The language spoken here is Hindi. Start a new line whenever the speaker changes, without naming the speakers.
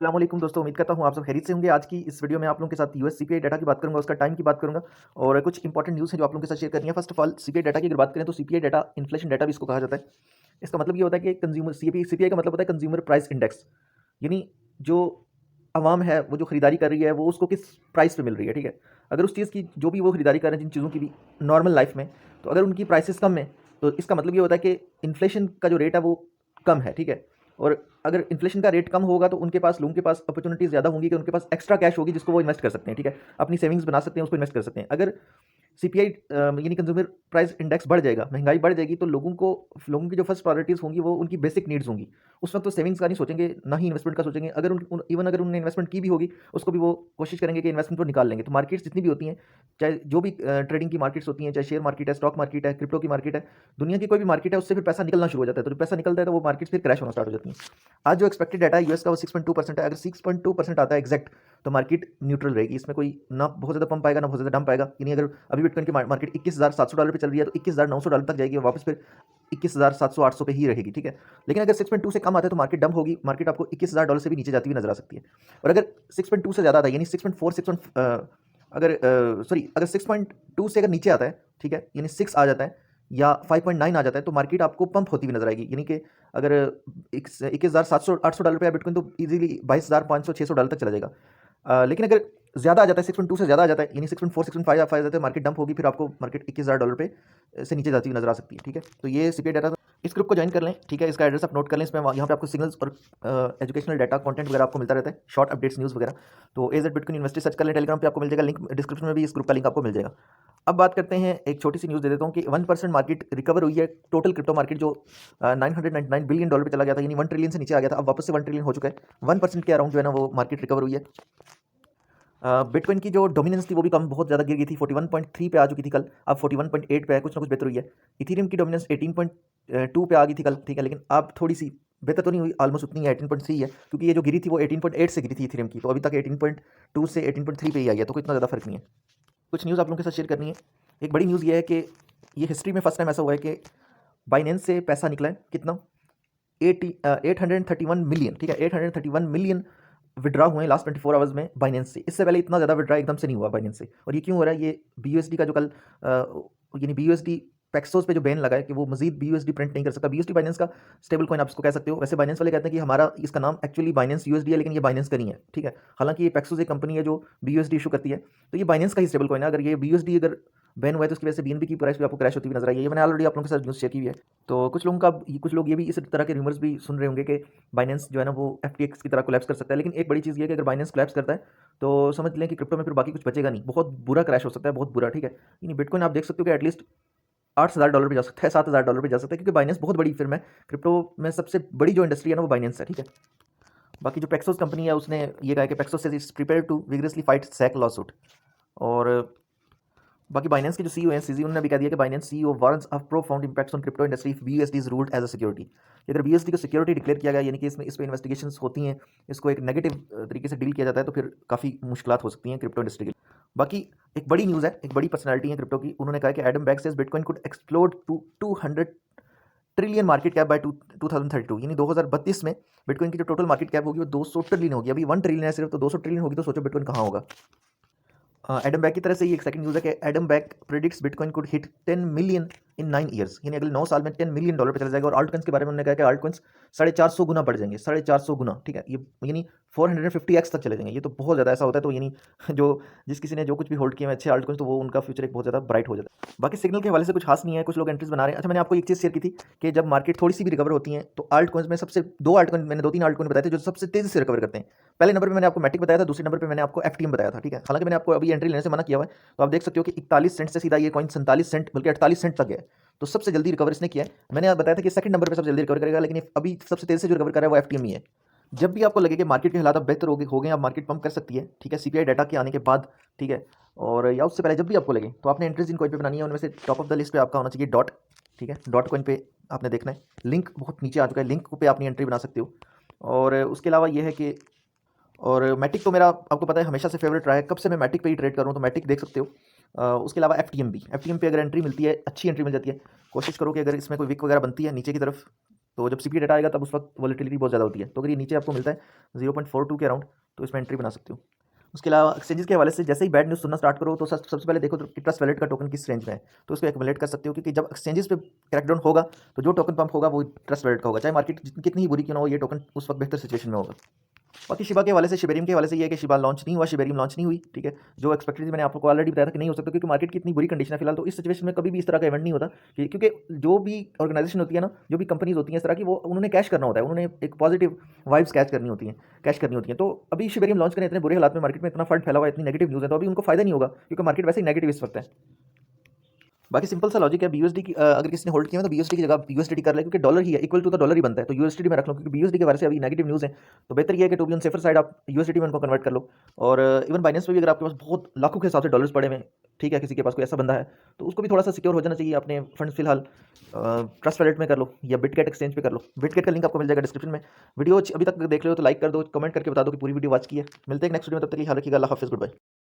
अस्सलाम वालेकुम दोस्तों, उम्मीद करता हूँ आप सब खैरियत से होंगे। आज की इस वीडियो में आप लोगों के साथ यूएस सीपीआई डाटा की बात करूँगा, उसका टाइम की बात करूँगा और कुछ इंपॉर्टेंट न्यूज़ है जो आप लोगों के साथ शेयर करनी है। First of all CPI data की अगर बात करें तो सीपीआई डाटा इन्फ्लेशन डाटा भी इसको कहा जाता है। इसका मतलब ये होता है कि कंज्यूमर सीपीआई का मतलब होता है कंज्यूमर प्राइस इंडेक्स, यानी जो आवाम है वो जो खरीदारी कर रही है वो उसको किस प्राइस पे मिल रही है, ठीक है। अगर उस चीज़ की जो भी वो खरीदारी कर रहे हैं जिन चीज़ों की भी नॉर्मल लाइफ में, तो अगर उनकी प्राइसेस कम है तो इसका मतलब ये होता है कि इन्फ्लेशन का जो रेट है वो कम है, ठीक है। और अगर इन्फ्लेशन का रेट कम होगा तो उनके पास लोगों के पास अपॉर्चुनिटीज़ ज़्यादा होंगी कि उनके पास एक्स्ट्रा कैश होगी जिसको वो इन्वेस्ट कर सकते हैं, ठीक है। अपनी सेविंग्स बना सकते हैं, उसको इन्वेस्ट कर सकते हैं। अगर सीपीआई यानी कंज्यूमर प्राइस इंडेक्स बढ़ जाएगा, महंगाई बढ़ जाएगी, तो लोगों की जो फर्स्ट प्रायोरिटीज़ होंगी वो उनकी बेसिक नीड्स होंगी। उस वक्त तो सेविंग्स का नहीं सोचेंगे, ना ही इन्वेस्टमेंट का सोचेंगे। अगर इवन अगर उन्होंने इन्वेस्टमेंट की भी होगी उसको भी वो कोशिश करेंगे कि इन्वेस्टमेंट को निकाल लेंगे। तो मार्केट्स जितनी भी होती हैं, चाहे जो भी ट्रेडिंग की मार्केट्स होती हैं, चाहे शेयर मार्केट है, स्टॉक मार्केट है, क्रिप्टो की मार्केट है, दुनिया की कोई भी मार्केट है, उससे फिर पैसा निकलना शुरू हो जाता है। तो जब पैसा निकलता है तो वो मार्केट्स फिर क्रैश होना स्टार्ट हो जाती हैं। आज जो एक्सपेक्टेड डाटा है यूएस का वो 6.2% है। अगर 6.2% आता है एग्जैक्ट तो मार्केट न्यूट्रल रहेगी। इसमें कोई ना बहुत ज़्यादा पंप आएगा ना बहुत ज़्यादा डंप आएगा। यानी अगर अभी बिटकॉइन की मार्केट $21,700 पे चल रही है तो $21,900 तक जाएगी और वापस फिर 21,700-800 पे ही रहेगी, ठीक है। लेकिन अगर 6.2 से कम आता है तो मार्केट डंप होगी, मार्केट आपको $21,000 से भी नीचे जाती हुई नजर आ सकती है। और अगर 6.2 से ज़्यादा आता है यानी 6.4 अगर 6.2 से अगर नीचे आता है, ठीक है, यानी 6 आ जाता है या 5.9 आ जाता है तो मार्केट आपको पंप होती हुई नजर आएगी। यानी कि अगर 21,700-800 डॉलर पे है बिटकॉइन तो इजीली 22,500-600 डॉलर तक चला जाएगा। लेकिन अगर ज़्यादा आ जाता है, 6.2 से ज़्यादा आ जाता है यानी 6.4 6.5 आ जाता है, मार्केट डंप होगी, फिर आपको मार्केट $21,000 पे से नीचे जाती हुई नजर आ सकती है, ठीक है। तो ये सीपीआई डाटा, इस ग्रुप को ज्वाइन कर लें, ठीक है। इसका एड्रेस आप नोट कर लें। इसमें यहाँ पे आपको सिग्नल्स और एजुकेशनल डाटा कंटेंट वगैरह आपको मिलता रहता है, शॉर्ट अपडेट्स न्यूज़ वगैरह। तो as at bitcoin investor search कर लें, टेलीग्राम पे आपको मिल जाएगा लिंक, डिस्क्रिप्शन में भी इस ग्रुप का लिंक आपको मिल जाएगा। अब बात करते हैं, एक छोटी सी न्यूज़ दे देता हूँ कि 1% मार्केट रिकवर हुई है। टोटल क्रिप्टो मार्केट जो $999 बिलियन पे चला गया था, यानी 1 ट्रिलियन से नीचे आ गया था, अब वापस से 1 ट्रिलियन हो चुका है। 1% के अराउंड जो है ना वो मार्केट रिकवर हुई है। बिटकॉइन की जो डोमिनेंस थी वो भी कम बहुत ज़्यादा गिर गई थी, 41.3 पे आ चुकी थी कल, अब 41.8 पे है, कुछ ना कुछ बेहतर हुई है। इथेरियम की डोमिनेंस 18.2 पे आ गई थी कल, ठीक है, लेकिन अब थोड़ी सी बेहतर तो नहीं हुई, ऑलमोस्ट उतनी है, 18.3 है, क्योंकि ये जो गिरी थी वो 18.8 से गिरी थी इथेरियम की, तो अभी तक 18.2 से 18.3 पे ही आई है, तो कोई इतना ज़्यादा फर्क नहीं है। कुछ न्यूज़ आप लोगों के साथ शेयर करनी है। एक बड़ी न्यूज़ ये है कि ये हिस्ट्री में फर्स्ट टाइम ऐसा हुआ है कि बाइनेंस से पैसा निकला है, कितना 831 मिलियन, ठीक है, 831 मिलियन विड्रा हुए हैं लास्ट 24 आवर्स में बाइनेंस से। इससे पहले इतना ज़्यादा विड्रा एकदम से नहीं हुआ बाइनेंस से। और ये क्यों हो रहा है? ये बीयूएसडी का जो कल यानी बीयूएसडी पैक्सोस पे जो बैन लगा है कि वो मजीद बीयूएसडी प्रिंट नहीं कर सकता। बीयूएसडी बाइनेंस का स्टेबल कॉइन आप इसको कह सकते हो। वैसे बाइनेंस वाले कहते हैं कि हमारा इसका नाम एक्चुअली बाइनेंस यूएसडी है, लेकिन ये बाइनेंस का नहीं है, ठीक है। हालांकि ये पैक्सोस एक कंपनी है जो बीयूएसडी इशू करती है, तो ये बाइनेंस का ही स्टेबल कॉइन है। अगर ये बीयूएसडी अगर बैन हुआ है तो उसकी वजह से बीएनबी की प्राइस भी आपको क्रैश होती हुई नजर आई है। ये मैंने ऑलरेडी आप लोगों के साथ न्यूज़ शेयर की हुई है। तो कुछ लोग ये भी इस तरह के रूमर्स भी सुन रहे होंगे कि बाइनेंस जो है ना वो एफटीएक्स की तरह कोलैप्स कर सकता है। लेकिन एक बड़ी चीज़ ये है कि अगर बाइनेंस कोलैप्स करता है तो समझ लें कि क्रिप्टो में फिर बाकी कुछ बचेगा नहीं, बहुत बुरा क्रैश हो सकता है, बहुत बुरा, ठीक है। यानी बिटकॉइन आप देख सकते हो कि एटलीस्ट $8,000 पे जा सकता है, $7,000 पे जा सकता है, क्योंकि बाइनेंस बहुत बड़ी फिर्म है। क्रिप्टो में सबसे बड़ी जो इंडस्ट्री है ना वो बाइनेंस है, ठीक है। बाकी जो पेक्सोस कंपनी है उसने ये कहा कि Paxos is prepare to vigorously fight SEC lawsuit. और बाकी बाइनेंस के जो सीईओ हैं, सीजी, उन्होंने भी कह दिया कि Binance CEO warns of profound impacts on crypto industry if BUSD is ruled as a security. अगर बीयूएसडी को सिक्योरिटी डिक्लेयर किया गया, यानी कि इस पर इन्वेस्टिगेशंस होती हैं, इसको एक नेगेटिव तरीके से डील किया जाता है, तो फिर काफ़ी मुश्किलात हो सकती हैं क्रिप्टो इंडस्ट्री के लिए। बाकी एक बड़ी न्यूज़ है, एक बड़ी पर्सनैलिटी है क्रिप्टो की, उन्होंने कहा कि Adam Back says bitcoin could explode to 200 trillion market cap by 2032, यानी 2032 में बिटकॉइन की जो टोटल मार्केट कैप होगी वो 200 ट्रिलियन होगी। अभी 1 ट्रिलियन है सिर्फ, तो 200 ट्रिलियन होगी तो सोचो बिटकॉइन कहाँ होगा। एडम बैक की तरह से ये एक सेकंड न्यूज़ है कि Adam back predicts bitcoin could hit 10 million in 9 years, यानी अगले 9 साल में $10 मिलियन पे चला जाएगा। और आल्ट कॉइन्स के बारे में उन्होंने कहा कि आल्ट कॉइन्स 450 गुना बढ़ जाएंगे, 450 गुना, ठीक है। ये यानी 450x तक चले जाएंगे, ये तो बहुत ज़्यादा ऐसा होता है। तो यानी जो जिस किसी ने जो कुछ भी होल्ड किए हैं अच्छे आल्ट कॉइन्स, तो वो उनका फ्यूचर एक बहुत ज़्यादा ब्राइट हो जाता है। बाकी सिग्नल के हवाले से कुछ खास नहीं है, कुछ लोग एंट्रीज बना रहे हैं। अच्छा, मैंने आपको एक चीज़ शेयर की थी कि जब मार्केट थोड़ी सी भी रिकवर होती है तो आल्ट कॉइन्स में सबसे दो तीन आल्ट कॉइन बताए थे जो सबसे तेज़ी से रिकवर करते हैं। पहले नंबर पर मैंने आपको मैटिक बताया था, दूसरे नंबर पर मैंने आपको एफटीएम बताया था, ठीक है। हालांकि मैंने आपको अभी एंट्री लेने से मना किया हुआ है, तो आप देख सकते हो कि 41 सेंट से सीधा ये कॉइन 47 सेंट बल्कि 48 सेंट तक गया है। तो सबसे जल्दी रिकवर इसने किया है। मैंने आप बताया था कि सेकंड नंबर पे सबसे जल्दी रिकवर करेगा, लेकिन अभी सबसे तेज से जो रिकवर कर रहा है वो एफटीएम ही है। जब भी आपको लगे कि मार्केट के हालात अब बेहतर हो गए, आप मार्केट पंप कर सकती है, ठीक है, सीपीआई डाटा के आने के बाद, ठीक है। और या उससे पहले जब भी आपको लगे तो आपने एंट्रीज इन कॉइन पे बनानी है। उनमें से टॉप ऑफ द लिस्ट पे आपका होना चाहिए डॉट, ठीक है। डॉट कॉइन पे आपने देखना है, लिंक बहुत नीचे आ चुका है, लिंक पे अपनी एंट्री बना सकते हो। और उसके अलावा ये है कि और मैटिक तो मेरा आपको पता है हमेशा से फेवरेट रहा है, कब से मैं मैटिक पे ही ट्रेड कर रहा हूँ, तो मैटिक देख सकते हो। उसके अलावा एफटीएम पे अगर एंट्री मिलती है, अच्छी एंट्री मिल जाती है, कोशिश करो कि अगर इसमें कोई विक वगैरह बनती है नीचे की तरफ तो जब सीपीए डाटा आएगा तब उस वक्त वॉलेटिलिटी बहुत ज़्यादा होती है। तो अगर ये नीचे आपको मिलता है 0.42 के अराउंड, तो इसमें एंट्री बना सकते हो। उसके अलावा एक्सचेंजेस के हवाले से जैसे ही बैड न्यूज़ सुनना स्टार्ट करो तो सबसे पहले देखो तो कि ट्रस्ट वैलेट का टोकन किस रेंज में है, तो उसको एक्युमुलेट कर सकते हो, क्योंकि जब एक्सचेंजेस पे क्रैकडाउन होगा तो जो टोकन पंप होगा वो ट्रस्ट वैलेट का होगा, चाहे मार्केट कितनी ही बुरी क्यों ना हो, ये टोकन उस वक्त बेहतर सिचुएशन में होगा। बाकी शिबा के हवाले से, शिबेरियम के हवाले से ये है कि शिबा लॉन्च नहीं हुआ, शिबेरियम लॉन्च नहीं हुई, ठीक है। जो एक्सपेक्टेड थी मैंने आपको ऑलरेडी बताया था कि नहीं हो सकता, क्योंकि मार्केट की इतनी बुरी कंडीशन है फिलहाल। तो इस सिचुएशन में कभी भी इस तरह का इवेंट नहीं होता कि, क्योंकि जो भी ऑर्गेनाइजेशन होती है ना, जो भी कंपनीज होती हैं इस तरह की, वो उन्होंने कैश करना होता है, उन्होंने एक पॉजिटिव वाइब्स कैच करनी होती हैं, कैश करनी होती हैं। तो अभी शिबेरियम लॉन्च करें इतने बुरे हालात में, मार्केट में इतना फंड फैला हुआ है, इतनी नेगेटिव न्यूज़ है, तो अभी उनको फायदा नहीं होगा, क्योंकि मार्केट वैसे ही नेगेटिव इस वक्त है। बाकी सिंपल सा लॉजिक है, बीयूएसडी की अगर किसी ने होल्ड किया है तो बीयूएसडी की जगह यूएसडी कर ले, क्योंकि डॉलर ही है, इक्वल टू द डॉलर ही बनता है, तो यूएसडी में रख लो, क्योंकि बीयूएसडी के बारे से अभी नेगेटिव न्यूज़ है। तो बेहतर ये है कि to be on safer side आप यूएसडी में उनको कन्वर्ट कर लो। और इवन बाइनेंस में भी अगर आपके पास बहुत लाखों के हिसाब से डॉलर्स पड़े हुए हैं, ठीक है, किसी के पास कोई ऐसा बंदा है, तो उसको भी थोड़ा सा सिक्योर हो जाना चाहिए अपने फंड्स फिलहाल। ट्रस्ट वैलेट में कर लो या बिटगेट एक्सचेंज पे कर लो, बिटगेट का लिंक आपको मिल जाएगा डिस्क्रिप्शन में। वीडियो अभी तक देख लो तो लाइक कर दो, कमेंट करके बता दो कि पूरी वीडियो वॉच की है। मिलते हैं नेक्स्ट वीडियो में, तब तक ख्याल रखिएगा। अल्लाह हाफिज़, गुड बाय।